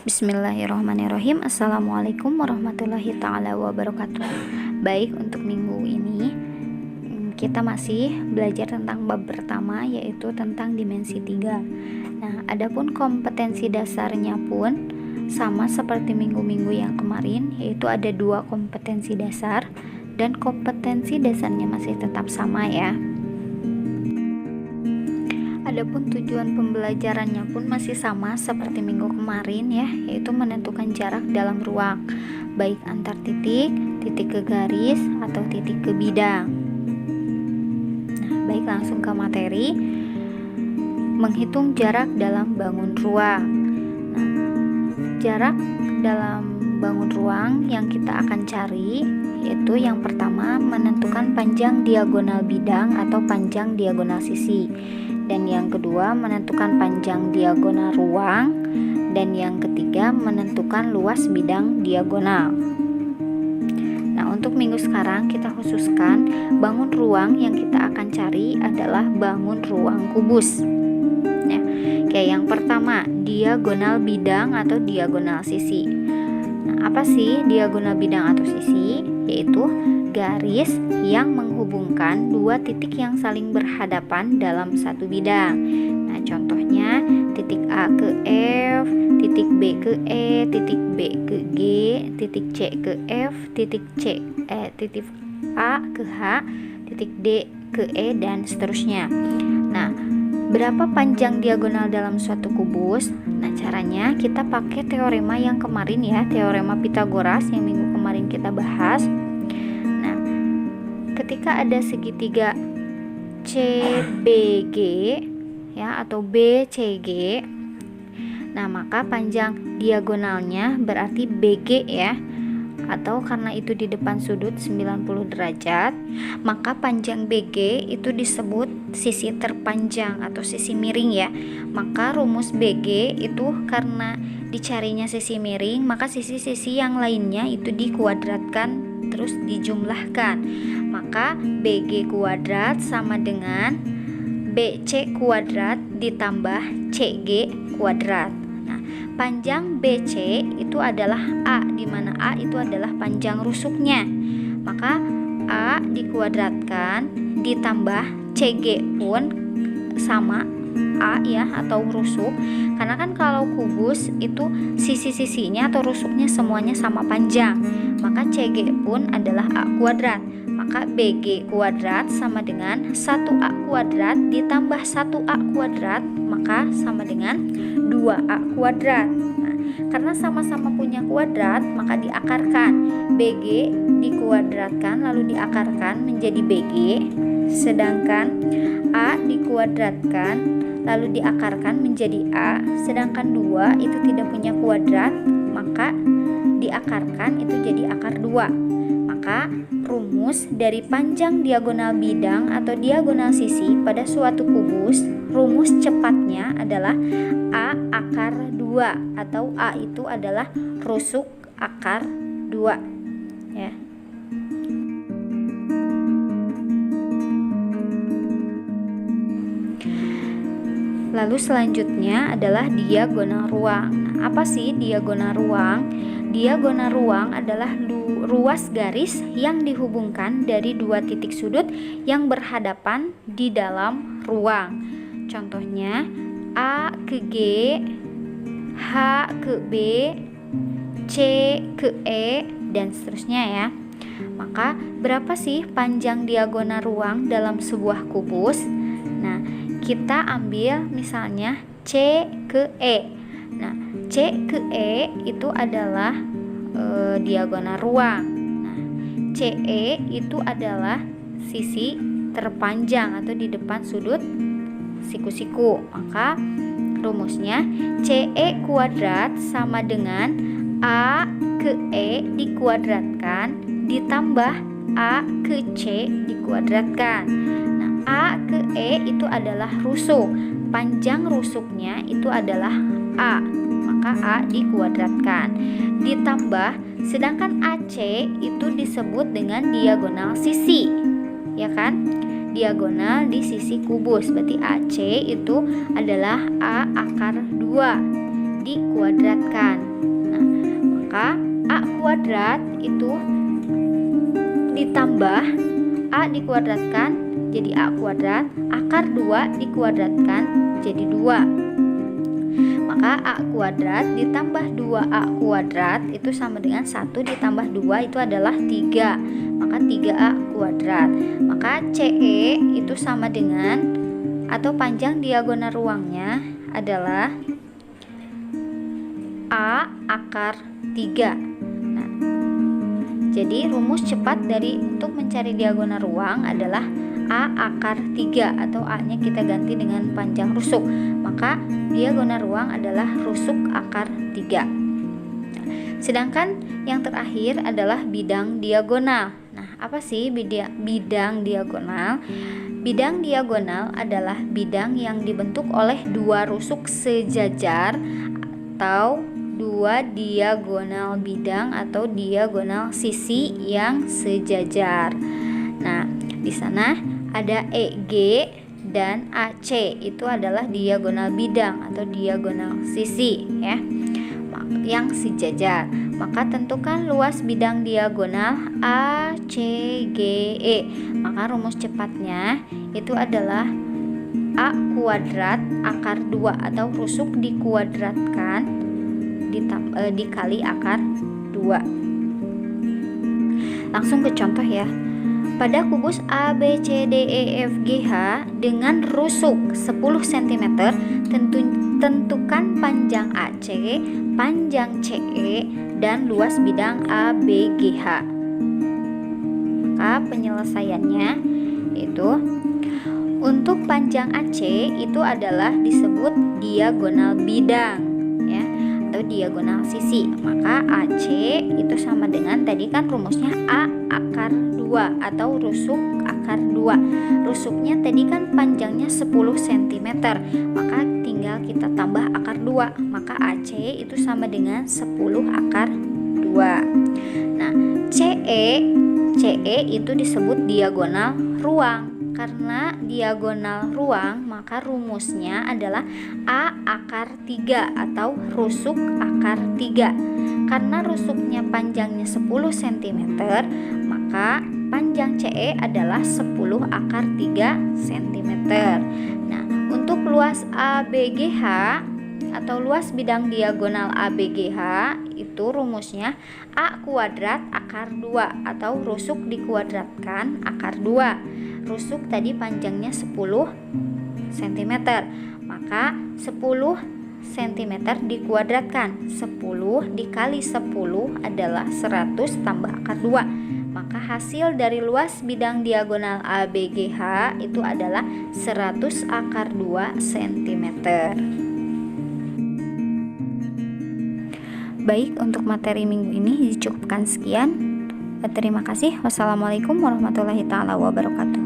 Bismillahirrahmanirrahim. Assalamualaikum warahmatullahi ta'ala wabarakatuh. Baik, untuk minggu ini kita masih belajar tentang bab pertama, yaitu tentang dimensi 3. Nah, adapun kompetensi dasarnya pun sama seperti minggu-minggu yang kemarin, yaitu ada 2 kompetensi dasar, dan kompetensi dasarnya masih tetap sama ya. Adapun tujuan pembelajarannya pun masih sama seperti minggu kemarin ya, yaitu menentukan jarak dalam ruang, baik antar titik, titik ke garis, atau titik ke bidang. Nah, baik, langsung ke materi. Menghitung jarak dalam bangun ruang. Nah, jarak dalam bangun ruang yang kita akan cari yaitu yang pertama menentukan panjang diagonal bidang atau panjang diagonal sisi, dan yang kedua menentukan panjang diagonal ruang, dan yang ketiga menentukan luas bidang diagonal. Nah, untuk minggu sekarang kita khususkan bangun ruang yang kita akan cari adalah bangun ruang kubus ya. Kayak yang pertama, diagonal bidang atau diagonal sisi. Nah, apa sih diagonal bidang atau sisi? Yaitu garis yang menghubungkan 2 titik yang saling berhadapan dalam satu bidang. Nah, contohnya titik A ke F, titik B ke E, titik B ke G, titik C ke F, titik A ke H, titik D ke E, dan seterusnya. Nah, berapa panjang diagonal dalam suatu kubus? Nah, caranya kita pakai teorema yang kemarin ya, teorema Pythagoras yang minggu kemarin kita bahas. Nah, ketika ada segitiga CBG ya atau BCG, nah maka panjang diagonalnya berarti BG ya, atau karena itu di depan sudut 90 derajat, maka panjang BG itu disebut sisi terpanjang atau sisi miring ya. Maka rumus BG itu karena dicarinya sisi miring, maka sisi-sisi yang lainnya itu dikuadratkan terus dijumlahkan. Maka BG kuadrat sama dengan BC kuadrat ditambah CG kuadrat. Panjang BC itu adalah A, di mana A itu adalah panjang rusuknya. Maka A dikuadratkan ditambah CG pun sama A ya, atau rusuk. Karena kan kalau kubus itu sisi-sisinya atau rusuknya semuanya sama panjang, maka CG pun adalah A kuadrat. Maka BG kuadrat sama dengan 1A kuadrat ditambah 1A kuadrat, maka sama dengan 2A kuadrat. Nah, karena sama-sama punya kuadrat, maka diakarkan. BG dikuadratkan lalu diakarkan menjadi BG, sedangkan A dikuadratkan lalu diakarkan menjadi A, sedangkan 2 itu tidak punya kuadrat, maka diakarkan itu jadi akar 2. Maka rumus dari panjang diagonal bidang atau diagonal sisi pada suatu kubus, rumus cepatnya adalah A akar 2, atau A itu adalah rusuk akar 2 ya. Lalu selanjutnya adalah diagonal ruang. Nah, apa sih diagonal ruang? Diagonal ruang adalah ruas garis yang dihubungkan dari 2 titik sudut yang berhadapan di dalam ruang. Contohnya A ke G, H ke B, C ke E, dan seterusnya ya. Maka berapa sih panjang diagonal ruang dalam sebuah kubus? Nah, kita ambil misalnya C ke E. Nah, C ke E itu adalah diagonal ruang. Nah, CE itu adalah sisi terpanjang atau di depan sudut siku-siku. Maka rumusnya CE kuadrat sama dengan A ke E dikuadratkan ditambah A ke C dikuadratkan. Nah, A ke E itu adalah rusuk. Panjang rusuknya itu adalah A, maka A dikuadratkan ditambah, sedangkan AC itu disebut dengan diagonal sisi ya kan, diagonal di sisi kubus. Berarti AC itu adalah A akar 2 dikuadratkan. Nah, maka A kuadrat itu ditambah A dikuadratkan jadi A kuadrat, akar 2 dikuadratkan jadi 2. Maka A kuadrat ditambah 2A kuadrat itu sama dengan 1 ditambah 2 itu adalah 3. Maka 3A kuadrat. Maka CE itu sama dengan, atau panjang diagonal ruangnya adalah A akar 3. Nah, jadi rumus cepat untuk mencari diagonal ruang adalah A akar 3, atau A-nya kita ganti dengan panjang rusuk. Maka diagonal ruang adalah rusuk akar 3. Sedangkan yang terakhir adalah bidang diagonal. Nah, apa sih bidang diagonal? Bidang diagonal adalah bidang yang dibentuk oleh dua rusuk sejajar atau dua diagonal bidang atau diagonal sisi yang sejajar. Nah, di sana ada EG dan AC, itu adalah diagonal bidang atau diagonal sisi ya, yang sejajar. Maka tentukan luas bidang diagonal ACGE. Maka rumus cepatnya itu adalah A kuadrat akar 2 atau rusuk dikuadratkan dikali akar 2. Langsung ke contoh ya. Pada kubus ABCDEFGH dengan rusuk 10 cm, tentukan panjang AC, panjang CE, dan luas bidang ABGH. Maka penyelesaiannya itu untuk panjang AC itu adalah disebut diagonal bidang ya, atau diagonal sisi. Maka AC itu sama dengan tadi kan rumusnya A akar 2 atau rusuk akar 2. Rusuknya tadi kan panjangnya 10 cm, maka tinggal kita tambah akar 2, maka AC itu sama dengan 10 akar 2. Nah, CE itu disebut diagonal ruang. Karena diagonal ruang, maka rumusnya adalah A akar 3 atau rusuk akar 3. Karena rusuknya panjangnya 10 cm, maka panjang CE adalah 10 akar 3 cm. Nah, untuk luas ABGH atau luas bidang diagonal ABGH itu rumusnya A kuadrat akar 2 atau rusuk dikuadratkan akar 2. Rusuk tadi panjangnya 10 cm, maka 10 cm dikuadratkan 10 dikali 10 adalah 100 tambah akar 2. Maka hasil dari luas bidang diagonal ABGH itu adalah 100 akar 2 cm. Baik, untuk materi minggu ini dicukupkan sekian. Terima kasih. Wassalamualaikum warahmatullahi wabarakatuh.